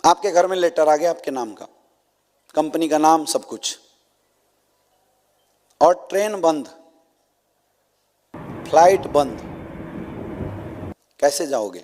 आपके घर में लेटर आ गया आपके नाम का, कंपनी का नाम, सब कुछ, और ट्रेन बंद, फ्लाइट बंद, कैसे जाओगे?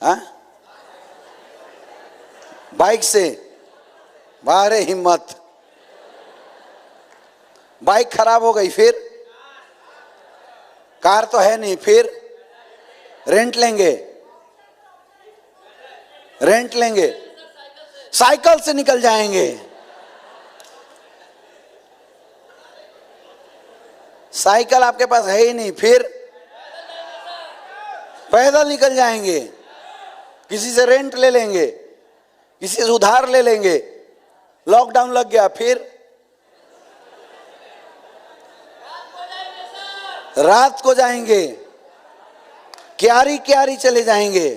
हाँ, बाइक से? बाहरे हिम्मत। बाइक खराब हो गई, फिर? कार तो है नहीं, फिर? रेंट लेंगे? रेंट लेंगे? साइकिल से निकल जाएंगे। साइकिल आपके पास है ही नहीं, फिर? पैदल निकल जाएंगे। किसी से रेंट ले लेंगे, किसी से उधार ले लेंगे। लॉकडाउन लग गया, फिर? रात को जाएंगे, क्यारी क्यारी चले जाएंगे।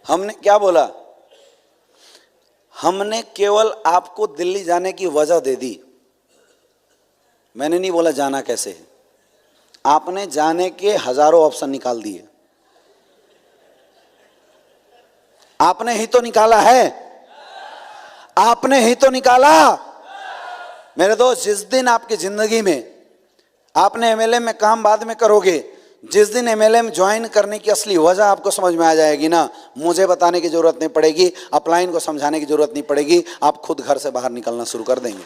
हमने क्या बोला? हमने केवल आपको दिल्ली जाने की वजह दे दी। मैंने नहीं बोला जाना कैसे है। आपने जाने के हजारों ऑप्शन निकाल दिए। आपने ही तो निकाला है, आपने ही तो निकाला। मेरे दोस्त, जिस दिन आपकी जिंदगी में आपने एमएलए में काम बाद में करोगे, जिस दिन एमएलए में ज्वाइन करने की असली वजह आपको समझ में आ जाएगी ना, मुझे बताने की जरूरत नहीं पड़ेगी, अपलाइन को समझाने की जरूरत नहीं पड़ेगी, आप खुद घर से बाहर निकलना शुरू कर देंगे।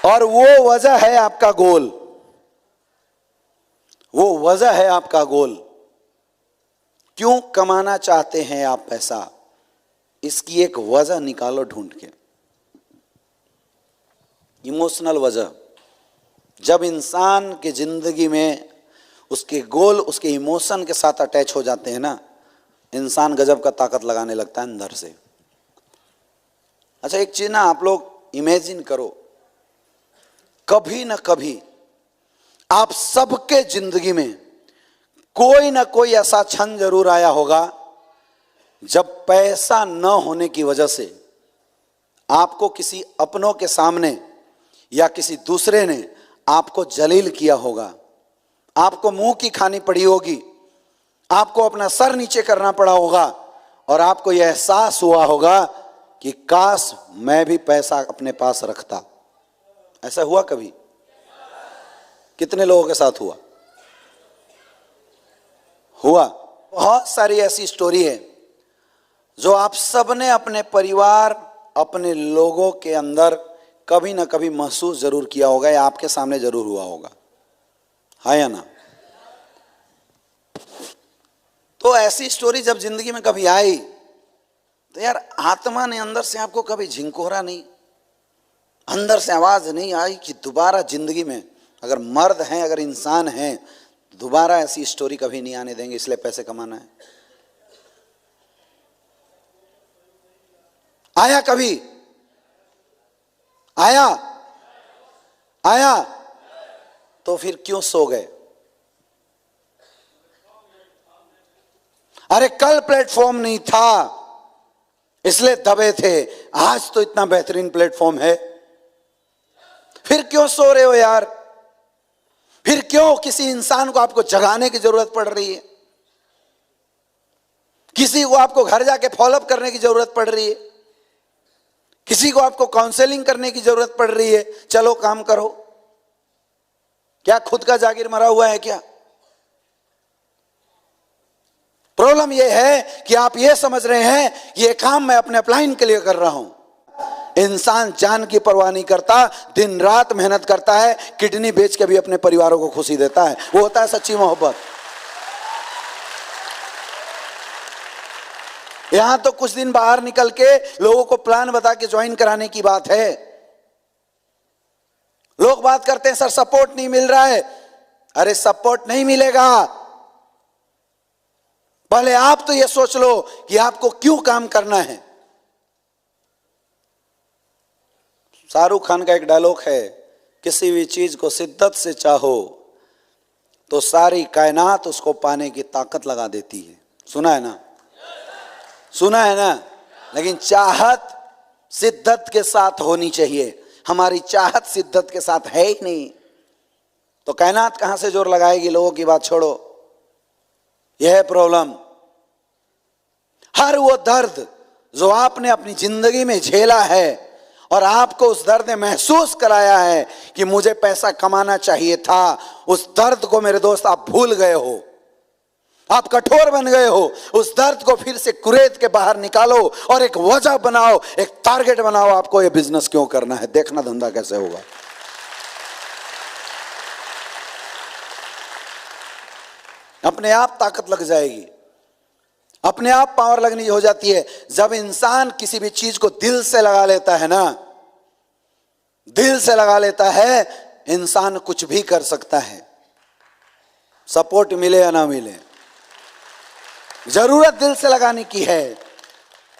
और वो वजह है आपका गोल, वो वजह है आपका गोल। क्यों कमाना चाहते हैं आप पैसा? इसकी एक वजह निकालो ढूंढ के। इमोशनल वजह। जब इंसान की जिंदगी में उसके गोल उसके इमोशन के साथ अटैच हो जाते हैं ना, इंसान गजब का ताकत लगाने लगता है अंदर से। अच्छा, एक चीज ना आप लोग इमेजिन करो, कभी ना कभी आप सबके जिंदगी में कोई ना कोई ऐसा क्षण जरूर आया होगा जब पैसा न होने की वजह से आपको किसी अपनों के सामने या किसी दूसरे ने आपको जलील किया होगा, आपको मुंह की खानी पड़ी होगी, आपको अपना सर नीचे करना पड़ा होगा, और आपको यह एहसास हुआ होगा कि काश मैं भी पैसा अपने पास रखता। ऐसा हुआ कभी? कितने लोगों के साथ हुआ? हुआ। बहुत सारी ऐसी स्टोरी है जो आप सबने अपने परिवार, अपने लोगों के अंदर कभी ना कभी महसूस जरूर किया होगा, या आपके सामने जरूर हुआ होगा, है या ना? तो ऐसी स्टोरी जब जिंदगी में कभी आई तो यार आत्मा ने अंदर से आपको कभी झिंकोरा नहीं, अंदर से आवाज नहीं आई कि दोबारा जिंदगी में अगर मर्द हैं, अगर इंसान हैं, दोबारा ऐसी स्टोरी कभी नहीं आने देंगे, इसलिए पैसे कमाना है? आया कभी? आया? आया? तो फिर क्यों सो गए? अरे कल प्लेटफॉर्म नहीं था इसलिए दबे थे, आज तो इतना बेहतरीन प्लेटफॉर्म है, फिर क्यों सो रहे हो यार? फिर क्यों किसी इंसान को आपको जगाने की जरूरत पड़ रही है? किसी को आपको घर जाके फॉलोअप करने की जरूरत पड़ रही है? किसी को आपको काउंसलिंग करने की जरूरत पड़ रही है? चलो काम करो। क्या खुद का जागीर मरा हुआ है क्या? प्रॉब्लम यह है कि आप ये समझ रहे हैं ये काम मैं अपने अपलाइन के लिए कर रहा हूं। इंसान जान की परवाह नहीं करता, दिन रात मेहनत करता है, किडनी बेच के भी अपने परिवारों को खुशी देता है। वो होता है सच्ची मोहब्बत। यहां तो कुछ दिन बाहर निकल के लोगों को प्लान बता के ज्वाइन कराने की बात है। लोग बात करते हैं सर सपोर्ट नहीं मिल रहा है। अरे सपोर्ट नहीं मिलेगा, पहले आप तो ये सोच लो कि आपको क्यों काम करना है। शाहरुख खान का एक डायलॉग है, किसी भी चीज को शिद्दत से चाहो तो सारी कायनात उसको पाने की ताकत लगा देती है। सुना है ना? सुना है ना? लेकिन चाहत शिद्दत के साथ होनी चाहिए। हमारी चाहत शिद्दत के साथ है ही नहीं, तो कायनात कहां से जोर लगाएगी? लोगों की बात छोड़ो, यह है प्रॉब्लम। हर वो दर्द जो आपने अपनी जिंदगी में झेला है और आपको उस दर्द ने महसूस कराया है कि मुझे पैसा कमाना चाहिए था, उस दर्द को मेरे दोस्त आप भूल गए हो, आप कठोर बन गए हो। उस दर्द को फिर से कुरेद के बाहर निकालो और एक वजह बनाओ, एक टारगेट बनाओ, आपको ये बिजनेस क्यों करना है, देखना धंधा कैसे होगा। अपने आप ताकत लग जाएगी, अपने आप पावर लगनी हो जाती है। जब इंसान किसी भी चीज को दिल से लगा लेता है ना, दिल से लगा लेता है, इंसान कुछ भी कर सकता है, सपोर्ट मिले या ना मिले। जरूरत दिल से लगाने की है।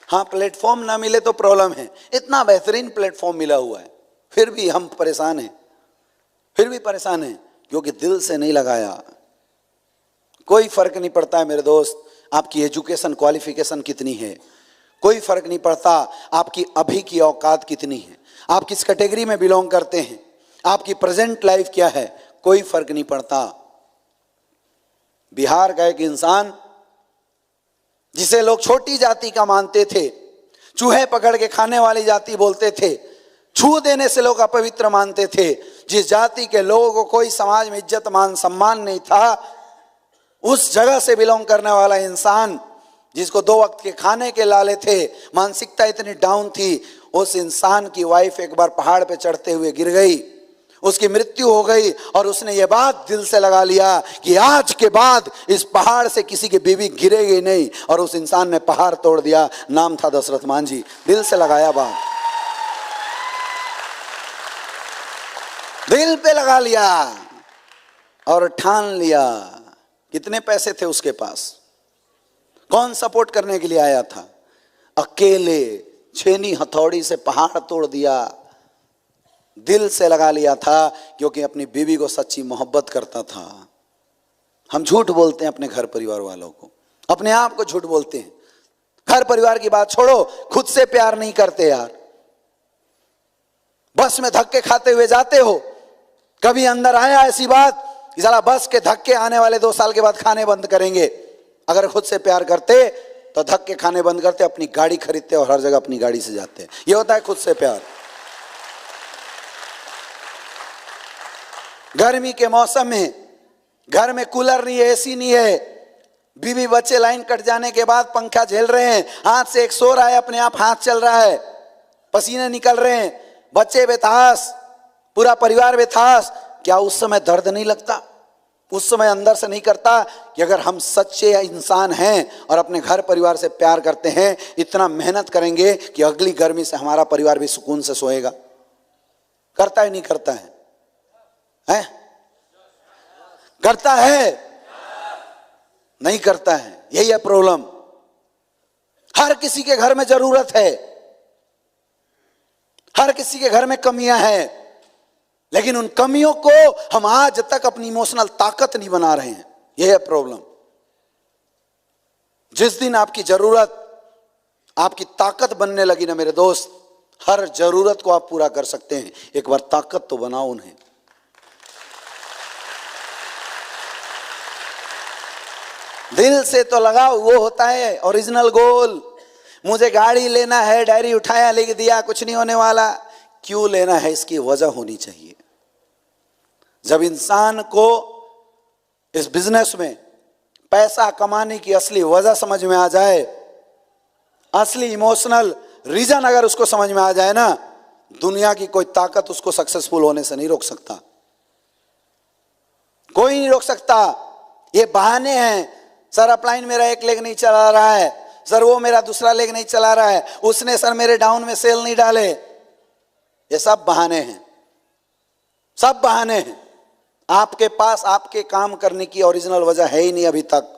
हाँ, प्लेटफॉर्म ना मिले तो प्रॉब्लम है। इतना बेहतरीन प्लेटफॉर्म मिला हुआ है, फिर भी हम परेशान हैं, फिर भी परेशान हैं क्योंकि दिल से नहीं लगाया। कोई फर्क नहीं पड़ता है मेरे दोस्त आपकी एजुकेशन क्वालिफिकेशन कितनी है, कोई फर्क नहीं पड़ता आपकी अभी की औकात कितनी है, आप किस कैटेगरी में बिलोंग करते हैं, आपकी प्रेजेंट लाइफ क्या है, कोई फर्क नहीं पड़ता। बिहार का एक इंसान जिसे लोग छोटी जाति का मानते थे, चूहे पकड़ के खाने वाली जाति बोलते थे, छू देने से लोग अपवित्र मानते थे, जिस जाति के लोगों को कोई समाज में इज्जत मान सम्मान नहीं था, उस जगह से बिलोंग करने वाला इंसान जिसको 2 वक्त के खाने के लाले थे, मानसिकता इतनी डाउन थी, उस इंसान की वाइफ एक बार पहाड़ पे चढ़ते हुए गिर गई, उसकी मृत्यु हो गई और उसने ये बात दिल से लगा लिया कि आज के बाद इस पहाड़ से किसी की बीवी गिरेगी नहीं, और उस इंसान ने पहाड़ तोड़ दिया। नाम था दशरथ मांझी। दिल से लगाया बात, दिल पे लगा लिया और ठान लिया। कितने पैसे थे उसके पास, कौन सपोर्ट करने के लिए आया था? अकेले छेनी हथौड़ी से पहाड़ तोड़ दिया। दिल से लगा लिया था क्योंकि अपनी बीवी को सच्ची मोहब्बत करता था। हम झूठ बोलते हैं अपने घर परिवार वालों को, अपने आप को झूठ बोलते हैं। घर परिवार की बात छोड़ो, खुद से प्यार नहीं करते यार। बस में धक्के खाते हुए जाते हो, कभी अंदर आया ऐसी बात कि साला बस के धक्के आने वाले 2 साल के बाद खाने बंद करेंगे? अगर खुद से प्यार करते तो धक्के खाने बंद करते, अपनी गाड़ी खरीदते और हर जगह अपनी गाड़ी से जाते। ये होता है खुद से प्यार। गर्मी के मौसम में घर में कूलर नहीं है, एसी नहीं है, बीवी बच्चे लाइन कट जाने के बाद पंखा झेल रहे हैं, हाथ से एक सो रहा है, अपने आप हाथ चल रहा है, पसीने निकल रहे हैं, बच्चे बेतास, पूरा परिवार बेतास। क्या उस समय दर्द नहीं लगता? उस समय अंदर से नहीं करता कि अगर हम सच्चे इंसान हैं और अपने घर परिवार से प्यार करते हैं, इतना मेहनत करेंगे कि अगली गर्मी से हमारा परिवार भी सुकून से सोएगा? करता है नहीं करता है? हैं? करता है? नहीं करता है। यही है प्रॉब्लम। हर किसी के घर में जरूरत है, हर किसी के घर में कमियां हैं, लेकिन उन कमियों को हम आज तक अपनी इमोशनल ताकत नहीं बना रहे हैं। यह है प्रॉब्लम। जिस दिन आपकी जरूरत आपकी ताकत बनने लगी ना मेरे दोस्त, हर जरूरत को आप पूरा कर सकते हैं। एक बार ताकत तो बनाओ उन्हें। दिल से तो लगाओ, वो होता है ओरिजिनल गोल। मुझे गाड़ी लेना है, डायरी उठाया लिख दिया, कुछ नहीं होने वाला। क्यों लेना है, इसकी वजह होनी चाहिए। जब इंसान को इस बिजनेस में पैसा कमाने की असली वजह समझ में आ जाए, असली इमोशनल रीजन अगर उसको समझ में आ जाए ना, दुनिया की कोई ताकत उसको सक्सेसफुल होने से नहीं रोक सकता। कोई नहीं रोक सकता। ये बहाने हैं, सर अपलाइन मेरा एक लेग नहीं चला रहा है, सर वो मेरा दूसरा लेग नहीं चला रहा है, उसने सर मेरे डाउन में सेल नहीं डाले। ये सब बहाने हैं, सब बहाने हैं। आपके पास आपके काम करने की ओरिजिनल वजह है ही नहीं अभी तक।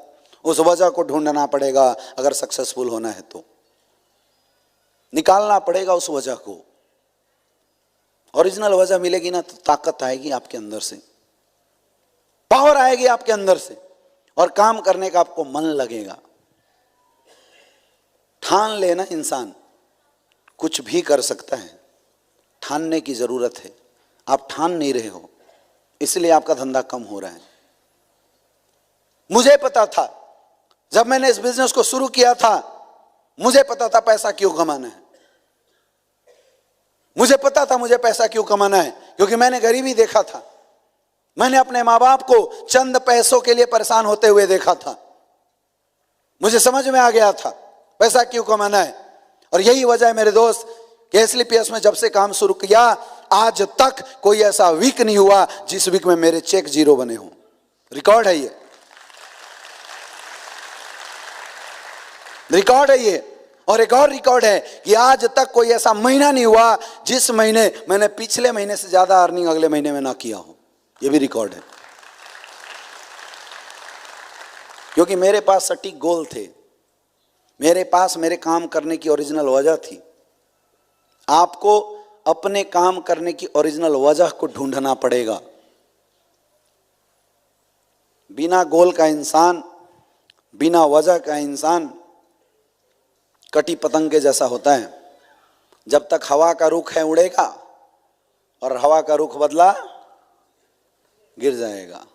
उस वजह को ढूंढना पड़ेगा। अगर सक्सेसफुल होना है तो निकालना पड़ेगा उस वजह को। ओरिजिनल वजह मिलेगी ना तो ताकत आएगी आपके अंदर से, पावर आएगी आपके अंदर से, और काम करने का आपको मन लगेगा। ठान लेना, इंसान कुछ भी कर सकता है। ठानने की जरूरत है। आप ठान नहीं रहे हो, इसलिए आपका धंधा कम हो रहा है। मुझे पता था जब मैंने इस बिजनेस को शुरू किया था, मुझे पता था पैसा क्यों कमाना है। मुझे पता था मुझे पैसा क्यों कमाना है, क्योंकि मैंने गरीबी देखा था। मैंने अपने माँ बाप को चंद पैसों के लिए परेशान होते हुए देखा था। मुझे समझ में आ गया था पैसा क्यों कमाना है। और यही वजह है मेरे दोस्त कि एसलीपीएस में जब से काम शुरू किया, आज तक कोई ऐसा वीक नहीं हुआ जिस वीक में मेरे चेक जीरो बने हों। रिकॉर्ड है ये, रिकॉर्ड है ये। और एक और रिकॉर्ड है कि आज तक कोई ऐसा महीना नहीं हुआ जिस महीने मैंने पिछले महीने से ज्यादा अर्निंग अगले महीने में ना किया हो। ये भी रिकॉर्ड है, क्योंकि मेरे पास सटीक गोल थे, मेरे पास मेरे काम करने की ओरिजिनल वजह थी। आपको अपने काम करने की ओरिजिनल वजह को ढूंढना पड़ेगा। बिना गोल का इंसान, बिना वजह का इंसान कटी पतंग के जैसा होता है। जब तक हवा का रुख है उड़ेगा, और हवा का रुख बदला गिर जाएगा।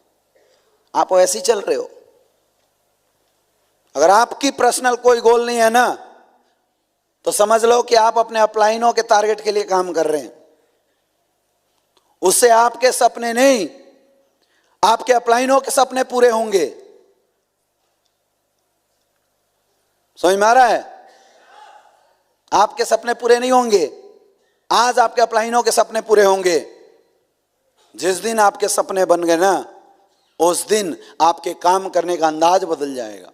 आप ऐसे ही चल रहे हो। अगर आपकी पर्सनल कोई गोल नहीं है ना, तो समझ लो कि आप अपने अपलाइनों के टारगेट के लिए काम कर रहे हैं। उससे आपके सपने नहीं, आपके अपलाइनों के सपने पूरे होंगे। समझ में आ रहा है? आपके सपने पूरे नहीं होंगे, आज आपके अपलाइनों के सपने पूरे होंगे। जिस दिन आपके सपने बन गए ना, उस दिन आपके काम करने का अंदाज बदल जाएगा।